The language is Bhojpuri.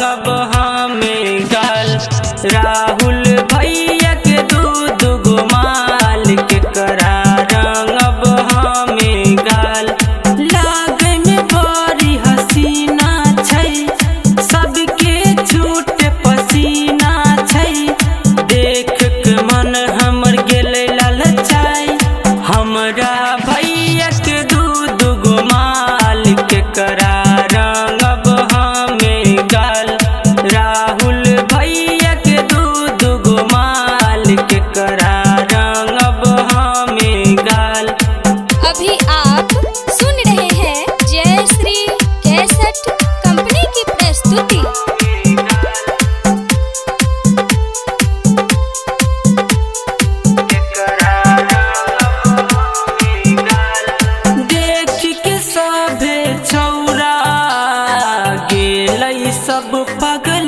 रंगब हमें गाल। राहुल भैया के दूध गुमाल के करा रंगब हमें गाल। लागे में बड़ी हसीना छै, सबके छूट पसीना छै। देख के मन हमर गेले ललचाई, हमरा भैया के दूध गुमाल के करा रंगब हमें गाल। राहुल भैया के दूध गुमाल के करा रंगब हमें गाल। अभी आप सुन रहे हैं जय श्री कैसेट कंपनी की प्रस्तुति। देख के सभे छौरा गेलै सब पगल